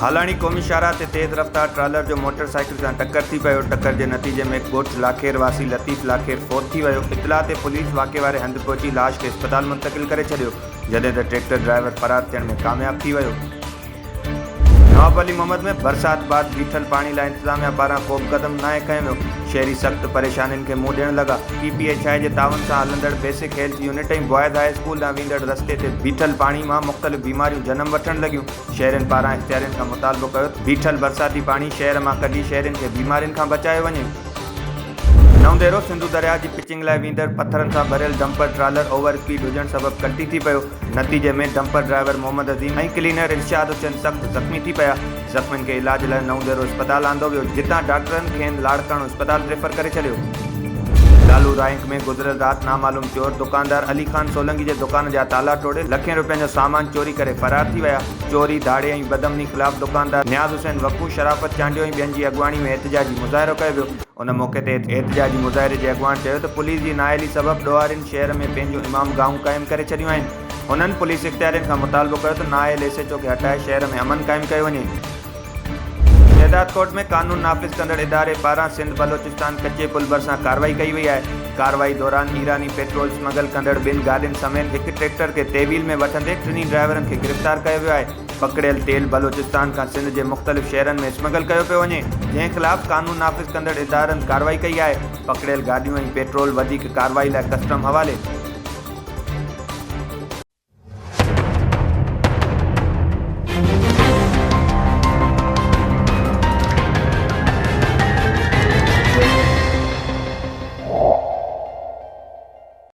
हालाणी क़ौमी शाहराह ते तेज़ रफ़्तार ट्रालर जो मोटरसाइकिल सां टक्कर थी पियो। टक्कर जे नतीजे में ॻोठ लाखेर वासी लतीफ़ लाखेर फ़ौत थी वियो। इतला ते पुलिस वाक़े वारे हंधि पहुची लाश खे अस्पताल मुंतक़िल करे छॾियो, जॾहिं त ट्रैक्टर ड्राइवर फरार थियण में कामयाब थी वियो। नवाब अली मोहम्मद में बरसात बाद बीठल पानी लाइ इंतज़ामिया पारां को बि क़दम नाहे खंयो वियो। शहरी सख़्त परेशानियुनि खे मुंहुं ॾियण लॻा। PPI जे तावन सां हलंदड़ बेसिक हेल्थ यूनिट ऐं बॉयज़ हाई स्कूल ॾांहुं वेंदड़ रस्ते ते बीठल पाणी मां मुख़्तलिफ़ बीमारियूं जनम वठण लॻियूं। शहरनि पारां इख़्तियारियुनि खां मुतालबो कयो त बीठल बरसाती पाणी शहर मां कढी शहरनि खे बीमारियुनि खां बचायो वञे। नवंदेरो सिंधु दरिया जी पिचिंग लाइ वेंदड़ पत्थरनि सां भरियल डंपर ट्रालर ओवर स्पीड हुजण सबबि कल्टी थी पियो। नतीजे में डंपर ड्राइवर मोहम्मद अज़ीम ऐं क्लीनर इरशाद हुसैन सख़्त ज़ख़्मी थी पिया। ज़ख़्मियुनि खे इलाज लाइ नवंदेरो अस्पताल आंदो वियो, जितां डॉक्टरनि खेनि लाड़काणो अस्पताल रेफर करे छॾियो। लालू रैंक में गुज़िरियल राति नामालूम चोर दुकानदार अली खान सोलंकी जे दुकान जा ताला तोड़े लखें रुपयनि जो सामान चोरी करे फरार थी विया। चोरी धाड़े ऐं बदमनी ख़िलाफ़ दुकानदार नियाज़ हुसैन वक़ू शराफ़त चांडियो ऐं ॿियनि जी अॻुवाणी में एहतिजाजी मुज़ाहिरो कयो वियो। उन मौक़े ते एहतिजाजी मुज़ाहिरे जे अॻुवान चयो त पुलिस जी नाअहली सबबि ॾोहारियुनि शहर में पंहिंजूं इमाम गाहूं क़ाइमु करे छॾियूं आहिनि। उन्हनि पुलिस इख़्तियारियुनि खां मुतालबो कयो त नाअहल SHO खे हटाए शहर में अमन क़ाइमु कयो वञे। शहदाद कोट में कानून नाफ़िज़ कंदड़ इदारे पारां सिंध बलोचिस्तान कच्चे पुल भरिसां कार्रवाई कई वई आहे। कार्रवाई दौरान ईरानी पेट्रोल स्मगल कंदड़ ॿिनि गाॾियुनि समेत हिकु ट्रैक्टर खे तेवील में वठंदे टिनी ड्राइवरनि खे गिरफ़्तार कयो वियो आहे। पकड़ियल तेल बलोचिस्तान खां सिंध जे मुख़्तलिफ़ शहरनि में स्मगल कयो पियो वञे, जंहिं ख़िलाफ़ कानून नाफ़िज़ कंदड़ इदारनि कार्रवाई कई आहे। पकड़ियल गाॾियूं ऐं पेट्रोल वधीक कार्रवाई लाइ कस्टम हवाले।